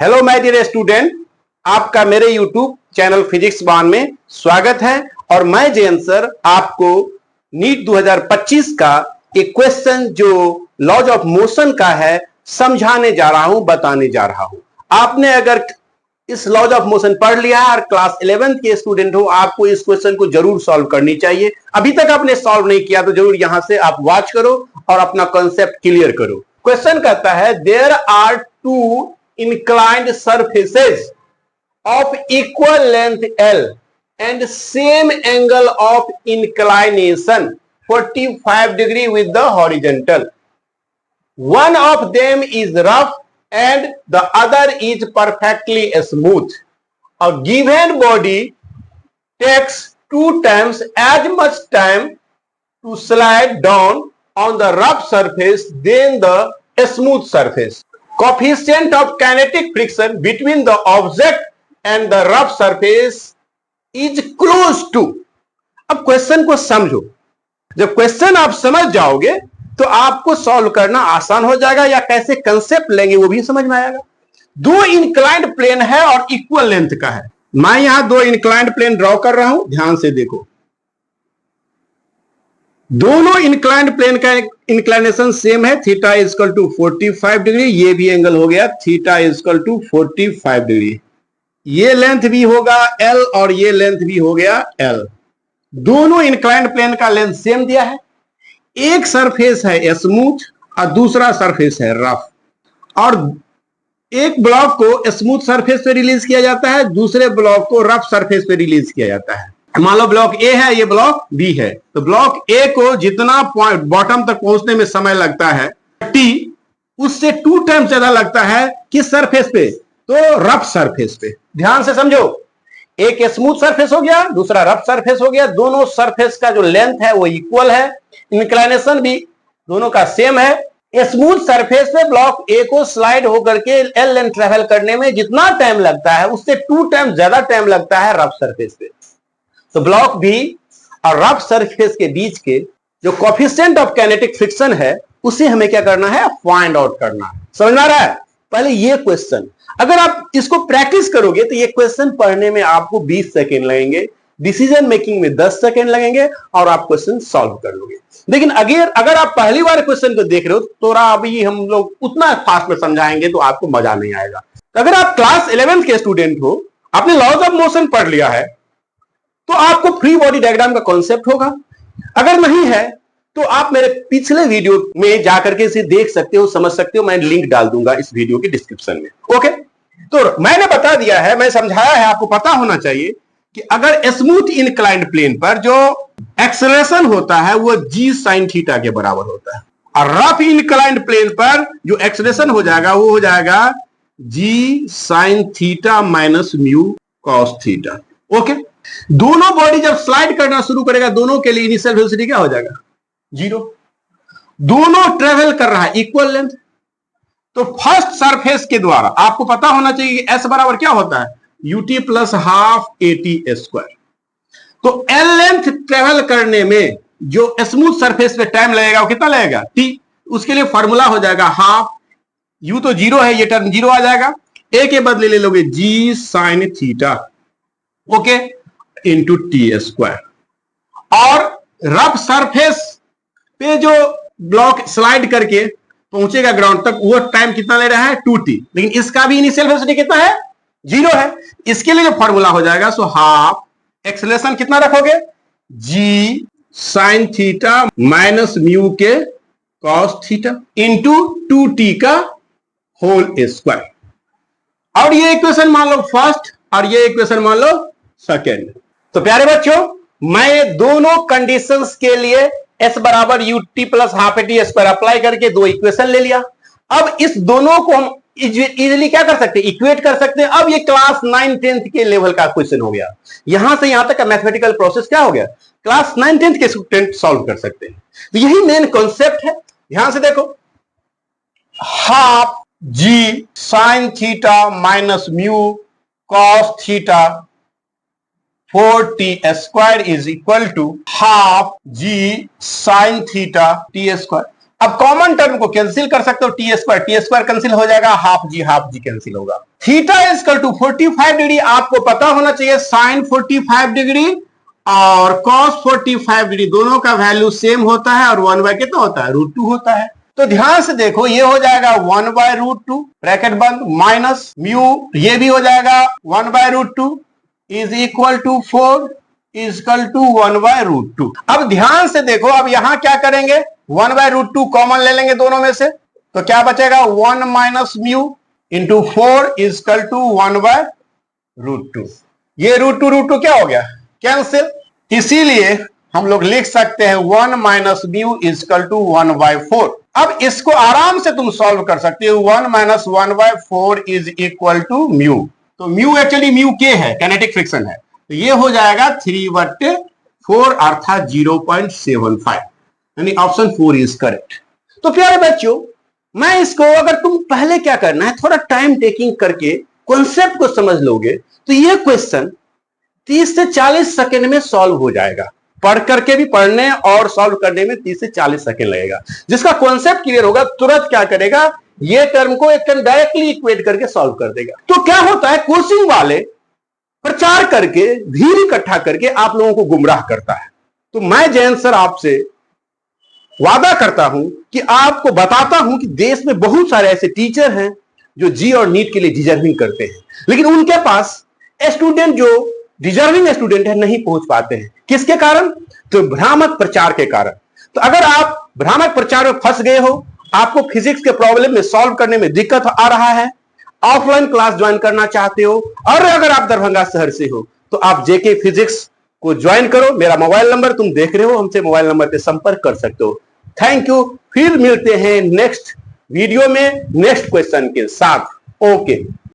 Hello my dear student, आपका मेरे YouTube channel physics one में स्वागत है। और मैं जयंत सर आपको नीट 2025 का एक क्वेश्चन जो लॉज ऑफ मोशन का है समझाने जा रहा हूं, बताने जा रहा हूं। आपने अगर इस लॉज ऑफ मोशन पढ़ लिया है और क्लास 11th के स्टूडेंट हो, आपको इस क्वेश्चन को जरूर सॉल्व करनी चाहिए। अभी तक आपने सॉल्व नहीं किया तो जरूर यहां से आप वॉच करो और अपना कॉन्सेप्ट क्लियर करो। क्वेश्चन कहता है there are two inclined surfaces of equal length L and same angle of inclination 45 degree with the horizontal. One of them is rough and the other is perfectly smooth. A given body takes 2 times as much time to slide down on the rough surface than the smooth surface. Coefficient of kinetic friction between the object and the rough surface is close to. अब question को समझो। जब question आप समझ जाओगे तो आपको solve करना आसान हो जाएगा, या कैसे कंसेप्ट लेंगे वो भी समझ में आएगा। दो इंक्लाइंड प्लेन है और इक्वल लेंथ का है। मैं यहां दो इंक्लाइंड प्लेन ड्रॉ कर रहा हूं, ध्यान से देखो। दोनों इंक्लाइंड प्लेन का इंक्लाइनेशन सेम है, थीटा इजकल टू 45 डिग्री। ये भी एंगल हो गया थीटा इजकल टू 45 डिग्री। ये लेंथ भी होगा L और ये लेंथ भी हो गया L। दोनों इंक्लाइंड प्लेन का लेंथ सेम दिया है। एक सरफेस है स्मूथ और दूसरा सरफेस है रफ, और एक ब्लॉक को स्मूथ सरफेस पे रिलीज किया जाता है, दूसरे ब्लॉक को रफ सरफेस पे रिलीज किया जाता है। मान लो ब्लॉक ए है, ये ब्लॉक बी है, तो ब्लॉक ए को जितना पॉइंट बॉटम तक पहुंचने में समय लगता है T, उससे 2 टाइम्स ज्यादा लगता है किस सरफेस पे? तो रफ सरफेस पे। ध्यान से समझो, एक स्मूथ सरफेस हो गया, दूसरा रफ सरफेस हो गया। दोनों सरफेस का जो लेंथ है वो इक्वल है, इंक्लाइनेशन भी दोनों का सेम है। स्मूथ सरफेस पे ब्लॉक ए को स्लाइड होकर के एल लेंथ ट्रेवल करने में जितना टाइम लगता है उससे 2 टाइम्स ज्यादा टाइम लगता है रफ सरफेस पे। तो ब्लॉक बी और रफ सरफेस के बीच के जो कोएफिशिएंट ऑफ काइनेटिक फ्रिक्शन है उसे हमें क्या करना है? फाइंड आउट करना है। समझ में आ रहा है? पहले ये क्वेश्चन अगर आप इसको प्रैक्टिस करोगे तो ये क्वेश्चन पढ़ने में आपको 20 सेकेंड लगेंगे, डिसीजन मेकिंग में 10 सेकेंड लगेंगे और आप क्वेश्चन सॉल्व कर लोगे। लेकिन अगर आप पहली बार क्वेश्चन को देख रहे हो तो अभी हम लोग उतना फास्ट में समझाएंगे तो आपको मजा नहीं आएगा। अगर आप क्लास 11th के स्टूडेंट हो, आपने लॉज ऑफ मोशन पढ़ लिया है, तो आपको फ्री बॉडी डायग्राम का कॉन्सेप्ट होगा। अगर नहीं है तो आप मेरे पिछले वीडियो में जाकर के इसे देख सकते हो, समझ सकते हो। मैं लिंक डाल दूंगा इस वीडियो के डिस्क्रिप्शन में। ओके, तो मैंने बता दिया है, मैं समझाया है, आपको पता होना चाहिए कि अगर स्मूथ इंक्लाइंड प्लेन पर जो एक्सेलरेशन होता है वो g sin थीटा के बराबर होता है, और रफ इंक्लाइंड प्लेन पर जो एक्सेलरेशन हो जाएगा वो हो जाएगा g sin theta minus mu cos theta. Okay, दोनों बॉडी जब स्लाइड करना शुरू करेगा दोनों के लिए इनिशियल वेलोसिटी क्या हो जाएगा? 0। दोनों ट्रेवल कर रहा है इक्वल लेंथ, तो फर्स्ट सरफेस के द्वारा आपको पता होना चाहिए कि S बराबर क्या होता है? ut plus half AT square. तो L लेंथ ट्रेवल करने में जो स्मूथ सरफेस पे टाइम लगेगा वो कितना लगेगा? T। उसके लिए फॉर्मूला हो जाएगा हाफ, u तो 0 है, ये टर्म 0 आ जाएगा, a के बदले ले लोगे g sin theta, okay, into T square. और रफ सरफेस पे जो ब्लॉक स्लाइड करके पहुंचेगा ग्राउंड तक वो टाइम कितना ले रहा है? 2t। लेकिन इसका भी इनिशियल वेलोसिटी कितना है? 0 है। इसके लिए जो फॉर्मूला हो जाएगा सो हाफ एक्सेलरेशन कितना रखोगे? g sin theta minus mu के कॉस थीटा इंटू 2t का होल स्क्वायर। और ये इक्वेशन मान लो फर्स्ट और ये इक्वेशन मान लो सेकेंड। तो प्यारे बच्चों, मैं दोनों कंडीशंस के लिए s बराबर ut plus half AT square apply करके दो इक्वेशन ले लिया। अब इस दोनों को हम इजीली क्या कर सकते हैं? इक्वेट कर सकते हैं। अब ये क्लास 9-10th के लेवल का क्वेश्चन हो गया। यहां से यहां तक का मैथमेटिकल प्रोसेस क्या हो गया? क्लास 9-10th के स्टूडेंट सॉल्व कर सकते हैं। तो यही मेन कॉन्सेप्ट है। ध्यान से देखो, half g sin theta minus mu cos theta 4t square is equal to half g sin theta t square. अब कॉमन टर्म को कैंसिल कर सकते हो, टी स्क्वायर कैंसिल हो जाएगा, हाफ जी कैंसिल होगा। थीटा इक्वल टू 45 डिग्री आपको पता होना चाहिए, साइन 45 डिग्री और कॉस 45 डिग्री दोनों का वैल्यू सेम होता है और 1 बाय कितना होता है, √2 होता है। तो ध्यान से देखो, ये हो जाएगा 1 बाय √2 ब्रैकेट बंद माइनस म्यू, ये भी हो जाएगा 1 by √2 is equal to 4 equal to 1 by √2। अब ध्यान से देखो, अब यहां क्या करेंगे, 1 बाय √2 कॉमन ले लेंगे दोनों में से, तो क्या बचेगा 1 minus mu into 4 equal to 1 by √2। ये √2 क्या हो गया, कैंसिल। इसीलिए हम लोग लिख सकते हैं 1 minus mu equal to 1 by 4। अब इसको आराम से तुम सॉल्व कर सकते हो, 1 minus 1 by 4 is equal to mu. तो म्यू एक्चुअली म्यू के है, काइनेटिक फ्रिक्शन है, तो ये हो जाएगा 3/4 अर्थात 0.75, यानी ऑप्शन 4 इज करेक्ट। तो प्यारे बच्चों, मैं इसको, अगर तुम पहले क्या करना है, थोड़ा टाइम टेकिंग करके कॉन्सेप्ट को समझ लोगे तो ये क्वेश्चन 30 से 40 सेकेंड में सॉल्व हो जाएगा। पढ़ करके भी, पढ़ने और सॉल्व करने में 30 से 40 सेकेंड लगेगा। जिसका कॉन्सेप्ट क्लियर होगा तुरंत क्या करेगा, ये टर्म को एक डायरेक्टली इक्वेट करके सॉल्व कर देगा। तो क्या होता है, कोचिंग वाले प्रचार करके, भीड़ इकट्ठा करके आप लोगों को गुमराह करता है। तो मैं जयंत सर आपसे वादा करता हूं कि आपको बताता हूं कि देश में बहुत सारे ऐसे टीचर हैं जो जी और नीट के लिए डिजर्विंग करते हैं, लेकिन उनके पास स्टूडेंट जो डिजर्विंग स्टूडेंट है नहीं पहुंच पाते हैं। किसके कारण, तो भ्रामक प्रचार के कारण। तो अगर आप भ्रामक प्रचार में फंस गए हो, आपको फिजिक्स के प्रॉब्लम में सॉल्व करने में दिक्कत आ रहा है, ऑफलाइन क्लास ज्वाइन करना चाहते हो, और अगर आप दरभंगा शहर से हो तो आप जेके फिजिक्स को ज्वाइन करो। मेरा मोबाइल नंबर तुम देख रहे हो, हमसे मोबाइल नंबर पे संपर्क कर सकते हो। थैंक यू, फिर मिलते हैं नेक्स्ट वीडियो में नेक्स्ट क्वेश्चन के साथ। ओके।